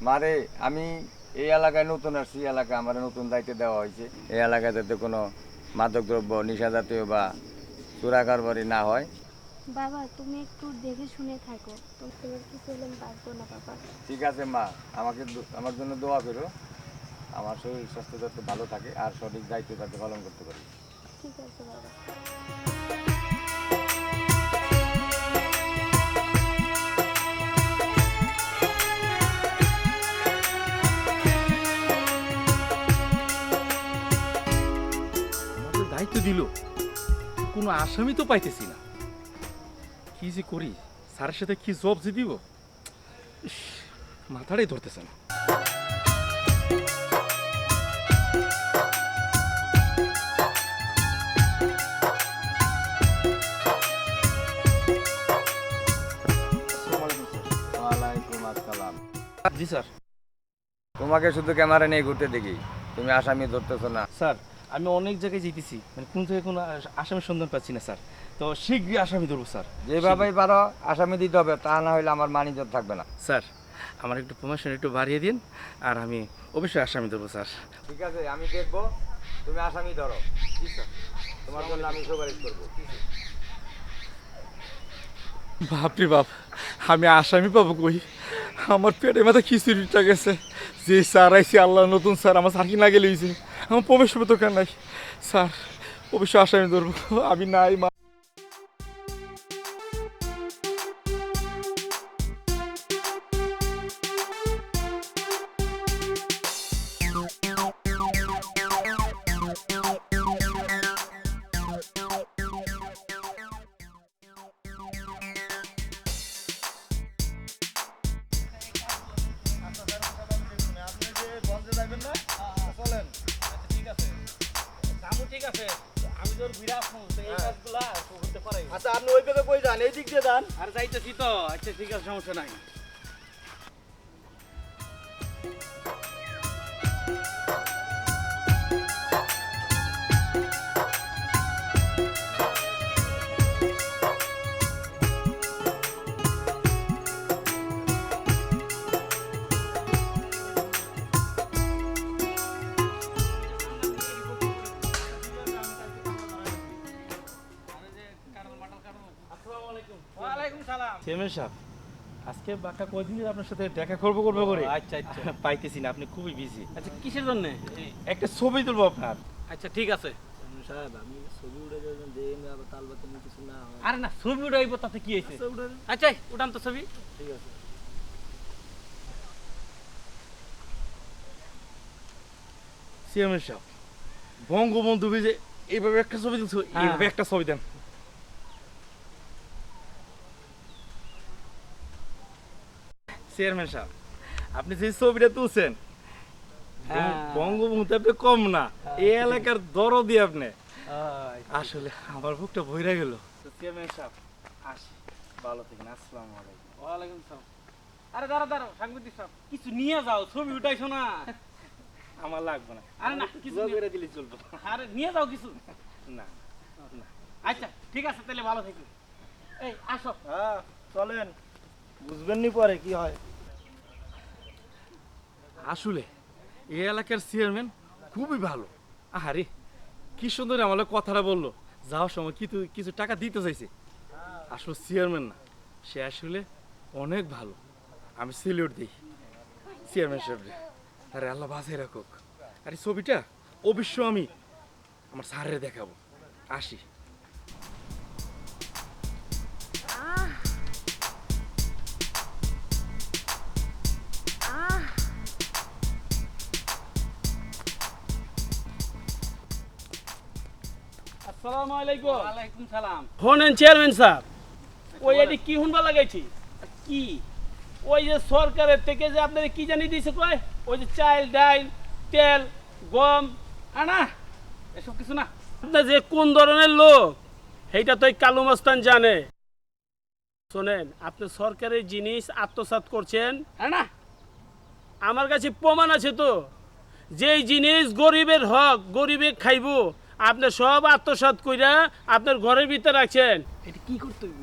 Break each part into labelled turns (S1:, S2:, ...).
S1: মারে আমি এই এলাকায় নতুন আসছি, এলাকায় আমার নতুন দায়িত্ব দেওয়া হয়েছে। এই এলাকায় যাতে কোনো মাদকদ্রব্য নিশা জাতীয় বা চোরাকারবারি না হয়।
S2: বাবা তুমি একটু দেখে শুনে থাকো, তোমার কিছু হলে আমি বাঁচবো না বাবা।
S1: ঠিক আছে মা, আমার জন্য দোয়া করো, আমার শরীর স্বাস্থ্য যাতে ভালো থাকে আর সঠিক দায়িত্ব যাতে পালন করতে পারি।
S2: ঠিক আছে বাবা।
S3: আমাদের দায়িত্ব দিল, কোনো আসামি তো পাইতেছি না। কি যে করি, স্যারের সাথে কি জব যে দিব, ইস, মাথাটাই ধরতেছে না।
S1: ওয়ালাইকুম আসসালাম।
S3: জি স্যার।
S1: তোমাকে শুধু ক্যামেরা নিয়ে ঘুরতে দেখি, তুমি আসামি ধরতেছো না।
S3: স্যার আমি অনেক জায়গায় যেতেছি, মানে কোন জায়গায় কোনো আসামির সন্ধান পাচ্ছি না স্যার। তো শীঘ্রই আসামি ধরবো স্যার।
S1: যেভাবেই পারো আসামি দিতে হবে, তা না হলে আমার মানিজ্জত থাকবে না।
S3: স্যার আমার একটু প্রমোশন একটু বাড়িয়ে দিন, আর আমি অবশ্যই আসামি ধরবো স্যার।
S1: ঠিক আছে, আমি দেখবো, তুমি আসামি ধরো।
S3: জি স্যার।
S1: তোমার জন্য আমি সুপারিশ করবো।
S3: বাপরে বাপ, আমি আসামি পাবো কই? আমার পেটে মাথা খিচুড়িটা গেছে। যে স্যার আইসি, আল্লাহ নতুন স্যার, আমার স্যার কি না গেলে হয়েছে, আমার প্রবেশ তো কেন নাই। স্যার অবশ্যই আসামি ধরবো, আমি নাই মা।
S4: আচ্ছা আপনি ওই দিকে কই যান, এই দিক দিয়ে যান।
S3: আর যাইতেছি তো। আচ্ছা ঠিক আছে, সমস্যা নাই। চেয়ারম্যান সাহেব, আজকে বাকা কয়দিন ধরে আপনার সাথে দেখা করবো করে
S5: আচ্ছা আচ্ছা
S3: পাইতেছি না, আপনি খুবই বিজি।
S5: আচ্ছা কিসের জন্য?
S3: একটা ছবি তুলবো আপনার।
S5: আচ্ছা ঠিক আছে।
S4: সাহেব আমি ছবি উঠে যাবেন, দেন আবার তাল বাতে কিছু না হয়।
S5: আরে না, ছবি উঠাইব, তাতে কি হয়েছে?
S4: আচ্ছা, উঠেন।
S5: আচ্ছা উঠান তো ছবি।
S4: ঠিক আছে।
S3: চেয়ারম্যান সাহেব, বঙ্গবন্ধু যে এইভাবে একটা ছবি তুলছো, এইভাবে একটা ছবি দেন। চেয়ারম্যান সাহেব, আপনি যে ছবিটা তুলছেন, বঙ্গবন্ধু আপনি কম না, এই এলাকার দরদি আপনি। আসলে আমার বুকটা ভইরা গেল। চেয়ারম্যান সাহেব আসি, ভালো থাকেন, আসসালামু আলাইকুম।
S5: ওয়ালাইকুম সালাম। আরে দাঁড়া দাঁড়া, সাংবাদিক সাহেব কিছু নিয়ে যাও, ছবি উঠাইছো না।
S3: আমার লাগবে না।
S5: আরে না, কিছু
S3: দোয়া
S5: নিয়ে-
S3: করে দিলে চলবে।
S5: আরে নিয়ে যাও কিছু।
S3: না না।
S5: আচ্ছা ঠিক আছে, তাহলে ভালো থাকি। এই আসো।
S4: হ্যাঁ চলেন, বুঝবেন নি পরে কি হয়।
S3: আসলে এই এলাকার চেয়ারম্যান খুবই ভালো। আরে কি সুন্দর আমার কথাটা বললো, যাওয়ার সময় কিছু টাকা দিতে চাইছে। আসলে চেয়ারম্যান না, সে আসলে অনেক ভালো। আমি সেলিউট দিই চেয়ারম্যান সাহেবরে। আরে আল্লাহ বাঁচাই রাখুক। আরে ছবিটা অবশ্য আমি আমার স্যারের দেখাবো। আসি।
S5: আসসালামু আলাইকুম। ওয়ালাইকুম সালাম। শোনেন চেয়ারম্যান সাহেব, ওই এটি কি হুনবা লাগাইছি? কি ওই যে সরকারের থেকে যে আপনারা কি জানি দিয়েছে কয়, ওই যে চাল ডাল তেল গম আনা এসব কিছু না। আপনার যে কোন ধরনের লোক সেইটা তো এই কালু মস্তান জানে। শোনেন, আপনি সরকারের জিনিস আত্মসাৎ করছেন, হ্যাঁ না? আমার কাছে প্রমাণ আছে তো, যেই জিনিস গরিবের হক, গরিবে খাইব, আপনি সব আত্মসাৎ কইরা আপনার ঘরের ভিতরে রাখছেন। এটা কি করতে হইব?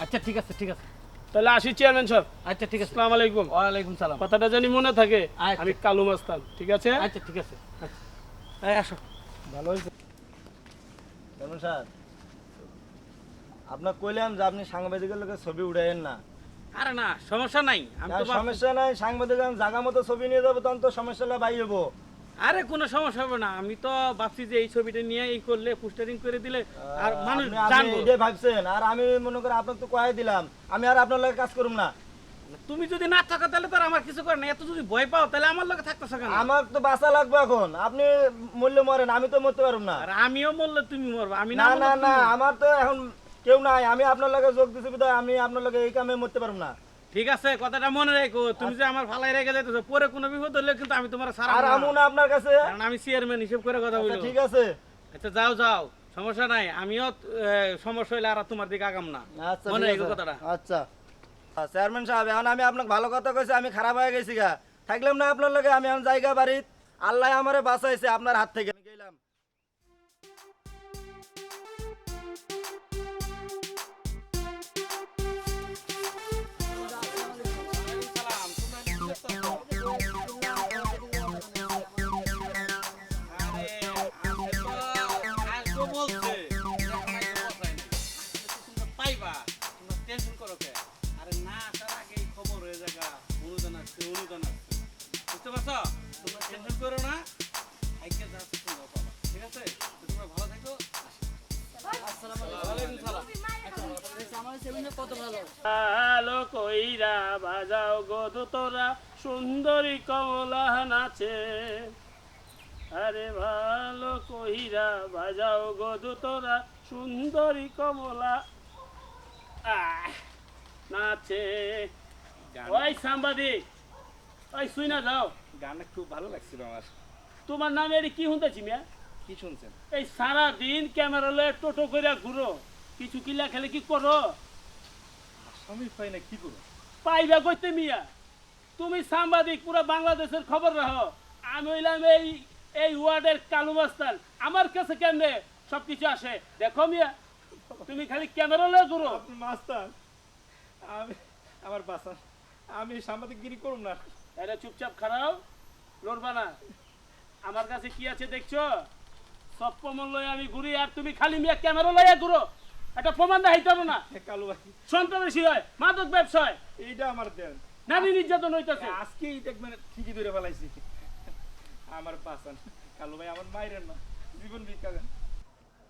S6: আচ্ছা ঠিক আছে ঠিক আছে
S5: তাহলে আসি চেয়ারম্যান সাহেব।
S6: আচ্ছা ঠিক আছে
S5: আসসালামু আলাইকুম।
S6: ওয়ালাইকুম সালাম
S5: কথাটা জানি মনে থাকে,
S6: আচ্ছা।
S5: আমি কালু মাস্তান, ঠিক আছে?
S6: আচ্ছা ঠিক আছে এই আসো
S5: ভালো হয়েছে।
S4: কেমন স্যার আপনার কইলাম যে আপনি সাংবাদিকের লোকের ছবি উঠাইয়েন না।
S6: আরে না সমস্যা নাই আমি
S4: আর
S6: তো
S4: সমস্যা নাই, সাংবাদিক জায়গা মতো ছবি নিয়ে যাবো তখন তো সমস্যাটা বাই হবো।
S6: আরে কোনো সমস্যা হবে না আমি তো ভাবছি যে এই ছবিটা নিয়ে এই করলে পোস্টারিং করে দিলে আর মানুষ
S4: আপনি
S6: জানবো
S4: এটাই ভাবছেন, আর আমি মনে করি আপনাকে তো কয়ে দিলাম, আমি আর আপনার লাগে কাজ করুম না।
S6: তুমি যদি না থাকো তাহলে তো আর আমার কিছু করে না এত যদি ভয় পাও তাহলে আমার লগে থাকতেছ কেন
S4: আমার তো বাঁচা লাগবে এখন, আপনি মরলে মরেন, আমি তো মরতে পারবো না।
S6: আর আমিও মরলে তুমি মরবা আমি না
S4: না
S6: মরলে
S4: না
S6: তুমি
S4: না,
S6: মরবা।
S4: আমার তো এখন কেউ নাই, আমি আপনার লাগে যোগ দিছি বিধায় আমি আপনার লাগে এই কামে মরতে পারবো না।
S6: ঠিক আছে কথাটা মনে রেখো তুমি যে আমার ফালাই রেখে যাইতেছো পরে কোনো বিপদ হলে কিন্তু আমি তোমার সারা
S4: আর আমু না আপনার কাছে।
S6: কারণ আমি চেয়ারম্যান হিসেব করে কথা
S4: আচ্ছা,
S6: বলবো
S4: ঠিক আছে।
S6: আচ্ছা যাও যাও সমস্যা নাই আমিও সমস্যা হইলে আর তোমার দিকে আগাম না
S4: আচ্ছা
S6: মনে
S4: ঠিক
S6: রেখো
S4: আছে।
S6: কথাটা
S4: আচ্ছা চেয়ারম্যান সাহেব, এখন আমি আপনাকে ভালো কথা কইছি, আমি খারাপ হয়ে গেছি গা, থাকলাম না আপনার লাগে, আমি এখন জায়গা বাড়ি, আল্লাহ আমারে বাঁচাইছে আপনার হাত থেকে, আমি গেলাম।
S5: ভালো কইরা বাজাও গো তোরা সুন্দরী কমলা নাচে, আরে ভালো কইরা বাজাও গো তোরা সুন্দরী কমলা নাচে। ওই সাংবাদিক, ওই শুই না যাও,
S3: গানটা খুব ভালো লাগছিল আমার।
S5: তোমার নামে এর কি শুনতেছি মিয়া?
S3: কি শুনছেন?
S5: এই সারা দিন ক্যামেরা লয়ে টোটো কইরা ঘুরো, কিছু কি লেখালে কি করো?
S3: আমি পাই না কি করব?
S5: পাইবা কইতে মিয়া, তুমি সাংবাদিক পুরো বাংলাদেশের খবর রাখো, আমি হইলাম এই এই ওয়ার্ডের কালু মাস্তান, আমার কাছে কেমনে সবকিছু আসে দেখো মিয়া, তুমি খালি ক্যামেরা লয়ে ঘুরো।
S3: আপনি মাস্টার, আমি আমার বাসা, আমি সাংবাদিকগিরি করব না।
S5: এটা চুপচাপ খারাও, লড়বা না। আমার কাছে কি আছে দেখছো? সব প্রমাণ লয়ে আমি ঘুরি আর তুমি খালি মিয়া ক্যামেরা লইয়া ঘুরো, একটা প্রমাণ দেখাইতে হবে না?
S3: কালু ভাই
S5: সন্ত্রাসী হয়, মাদক ব্যবসায়,
S3: এইটা আমার দেন,
S5: নারী নির্যাতন হইতাছে।
S3: আজকেই দেখবেন ঠিকই ধরে ফেলাইছি। আমার বাসান কালু ভাই, আমার মায়ের না, জীবন ভিক্ষা দেন।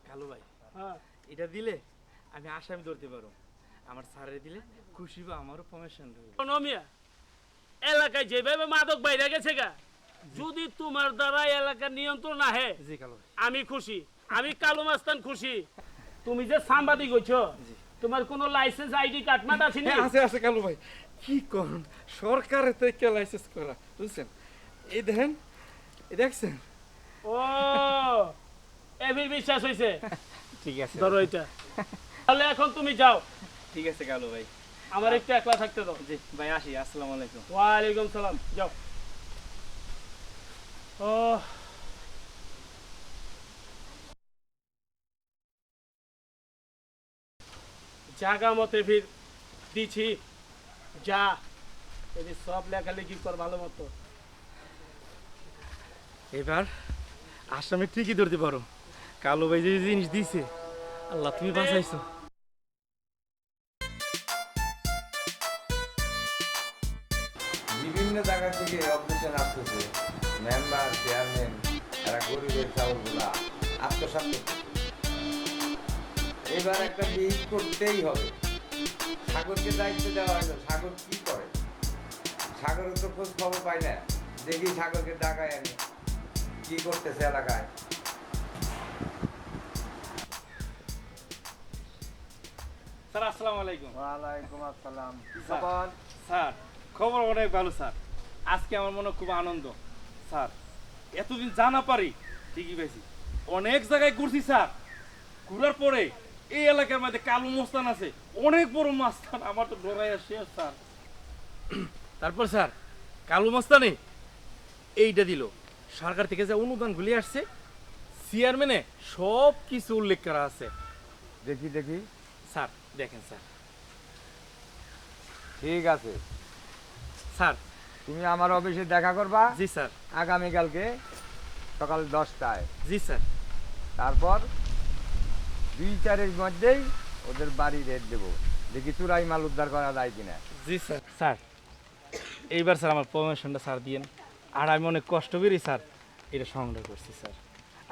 S3: কালু ভাই
S5: হ্যাঁ,
S3: এটা দিলে আমি আসামি ধরতে পারো, আমার স্যারে দিলে খুশি বা আমারও প্রমোশন হবে।
S5: শোনো মিয়া, এলাকায় যেভাবে মাদক বাইরে গেছে গা, যদি তোমার দ্বারা এলাকার নিয়ন্ত্রণ আহে,
S3: জি কালু ভাই।
S5: আমি খুশি, আমি কালু মাস্তান খুশি। তুমি যে সাংবাদিক হইছো, তোমার কোনো লাইসেন্স আইডি কার্ড মাট আছে না?
S3: আছে আছে কালু ভাই, কি করুন সরকারের থেকে লাইসেন্স করা, বুঝছেন? এই দেখেন, এই দেখছেন?
S5: ও এবির বিশ্বাস হইছে,
S3: ঠিক আছে
S5: ধরো এটা। তাহলে এখন তুমি যাও,
S3: ঠিক আছে কালু ভাই।
S5: আমার একটু একলা থাকতে দাও।
S3: জি ভাই আসি, আসসালামু আলাইকুম।
S5: ওয়ালাইকুম সালাম, যাও। ও জাগা মতে ফির দিছি, যা এদের সব লেখালেখি কর ভালো মতো।
S3: এবার আসামি ঠিকই ধরতে পারো, কালু ভাই যে জিনিস দিছে, আল্লাহ তুমি বাঁচাইছো।
S1: বিভিন্ন জায়গা থেকে অবজেকশন আসতেছে, মেম্বার চেয়ারম্যান এরা গরিবের চাউলগুলা আত্মসাৎ করছে। এবার একটা বিহিত করতেই হবে। সাগরকে দায়িত্ব দেওয়া হয়তো, সাগর কি করে? সাগরের তো খোঁজ খবর পাই না, দেখি সাগরকে ডাকায় আনি কি করতেছে এলাকায়।
S3: স্যার আসসালামু আলাইকুম।
S1: ওয়ালাইকুম আসসালাম।
S3: স্যার, স্যার খবর অনেক ভালো স্যার, আজকে আমার মনে খুব আনন্দ স্যার। এতদিন জানা পারি ঠিকই পেয়েছি, অনেক জায়গায় ঘুরছি স্যার, ঘুরার পরে এই এলাকার মধ্যে কালু মস্তান আছে, অনেক বড় মাস্তান, আমার তো ডরাইয়া শেষ স্যার। তারপর স্যার কালু মস্তানে এইটা দিল, সরকার থেকে যে অনুদান গুলি আসছে, চেয়ারম্যানে সব কিছু উল্লেখ করা আছে।
S1: দেখি দেখি।
S3: স্যার দেখেন স্যার,
S1: ঠিক আছে,
S3: স্যার।
S1: তুমি আমার অফিসে দেখা করবা
S3: জি স্যার।
S1: আগামীকালকে সকাল 10টায়।
S3: জি স্যার।
S1: তারপর 2-4 মধ্যেই ওদের বাড়ি রেট দেবো, দেখি চুরাই মাল উদ্ধার করা যায় কিনা।
S3: জি স্যার। স্যার এইবার স্যার আমার প্রমোশনটা স্যার দিয়েন। আর আমি অনেক কষ্ট করি স্যার এটা সংগ্রহ করছি স্যার।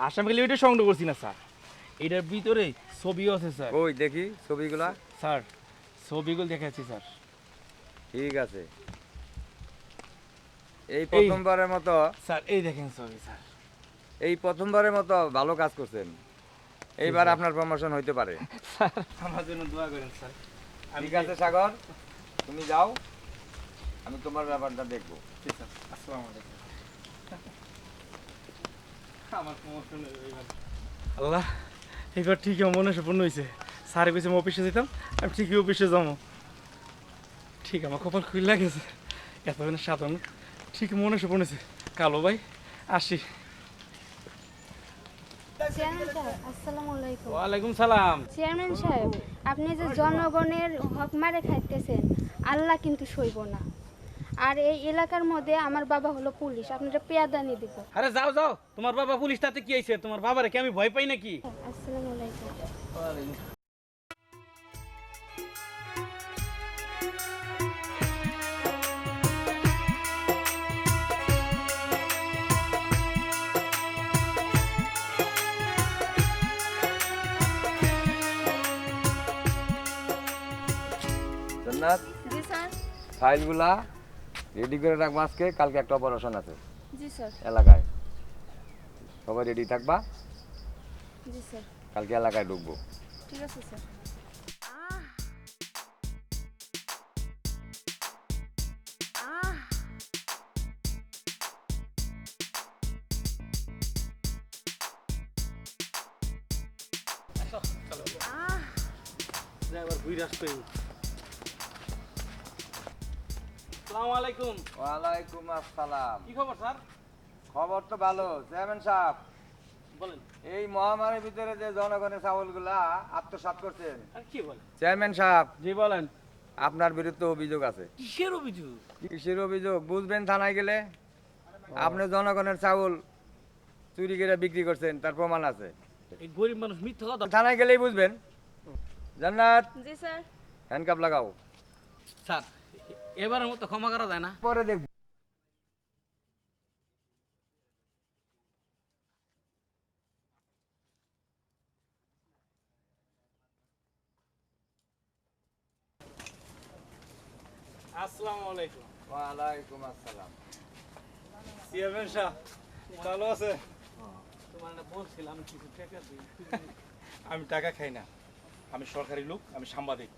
S3: আসামিকালি ওইটা সংগ্রহ করছি না স্যার, এটার ভিতরে ছবিও আছে স্যার।
S1: ওই দেখি ছবিগুলা।
S3: স্যার ছবিগুলো দেখাচ্ছি স্যার।
S1: ঠিক আছে, এই প্রথমবারের মতো,
S3: স্যার এই দেখেন ছবি স্যার।
S1: এই প্রথমবারের মতো ভালো কাজ করছেন। এইবার আপনার প্রমোশন হইতে পারে।
S3: স্যার আমার জন্য দোয়া করেন স্যার।
S1: ঠিক আছে সাগর, তুমি যাও, আমি তোমার ব্যাপারটা দেখবো।
S3: জি স্যার। আসসালামু আলাইকুম। আমার প্রমোশন আল্লাহ এবার ঠিকই আমার মনে পূর্ণ হয়েছে। স্যারে কইছে আমি অফিসে যেতাম, আমি ঠিকই অফিসে যাবো। ঠিক আমার কপাল খুলে গেছে, এতদিনের সাধারণ ঠিক মনে পড়েছে। কালো ভাই আসি।
S2: চেয়ারম্যান সাহেব আসসালামু আলাইকুম।
S6: ওয়ালাইকুম সালাম।
S2: চেয়ারম্যান সাহেব, আপনি যে জনগণের হক মারে খাইতেছেন, আল্লাহ কিন্তু সইব না। আর এই এলাকার মধ্যে আমার বাবা হলো পুলিশ, আপনারা পেয়াদানি দিব।
S6: আরে যাও যাও, তোমার বাবা পুলিশ, তাতে কি হয়েছে? তোমার বাবারে কি আমি ভয় পাই নাকি?
S2: আসসালামু আলাইকুম।
S1: জান্নাত,
S2: জি স্যার।
S1: ফাইলগুলা রেডি করে রাখবো, আজকে কালকে একটা অপারেশন আছে
S2: জি স্যার।
S1: এলাকায়, সবাই রেডি থাকবা,
S2: জি স্যার।
S1: কালকে এলাকায় ঢুকবো।
S2: ঠিক আছে স্যার।
S6: এবার ঘুরে আসতে হইব। আসসালামু আলাইকুম।
S1: ওয়ালাইকুম আসসালাম।
S6: কি খবর স্যার?
S1: খবর তো ভালো চেয়ারম্যান সাহেব।
S6: বলেন।
S1: এই মহামারীর ভিতরে যে জনগণের চাউলগুলা আত্মসাৎ করছেন,
S6: আর কি বলেন?
S1: চেয়ারম্যান সাহেব
S6: জি বলেন।
S1: আপনার বিরুদ্ধে অভিযোগ আছে।
S6: কিসের অভিযোগ?
S1: কিসের অভিযোগ বুঝবেন, থানায় গেলে আপনি জনগণের চাউল চুরি করে বিক্রি করছেন, তার প্রমাণ আছে।
S6: এই গরিব মানুষ মিথ্যা কথা।
S1: থানায় গেলেই বুঝবেন। জান্নাত,
S2: জি স্যার।
S1: হ্যান্ডকাপ লাগাও,
S6: স্যার এবারের মতো ক্ষমা করা যায় না?
S1: পরে দেখব।
S3: আসসালামু আলাইকুম।
S1: ওয়ালাইকুম আসসালাম।
S3: চেয়ারম্যান সাহেব ভালো আছে?
S6: তোমার না বলছিলাম কিছু টাকা দিই।
S3: আমি টাকা খাই না, আমি সরকারি লোক, আমি সাংবাদিক।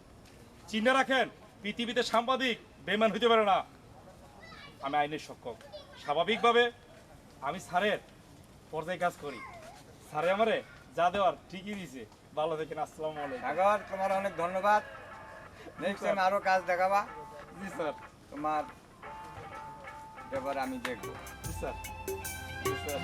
S3: চিন্তা রাখেন, পৃথিবীতে সাংবাদিক বেমান হইতে পারে না। আমি আইনের সক্ষম। স্বাভাবিকভাবে আমি স্যারের পর্যায়ে কাজ করি। স্যারে আমারে যা দেওয়ার ঠিকই দিয়েছে। ভালো দেখেন। আসসালামু আলাইকুম।
S1: সাগর, তোমার অনেক ধন্যবাদ। নেক্সট টাইম আরো কাজ দেখাবা।
S3: জি স্যার।
S1: তোমার ব্যাপারে আমি দেখবো।
S3: জি স্যার। জি স্যার।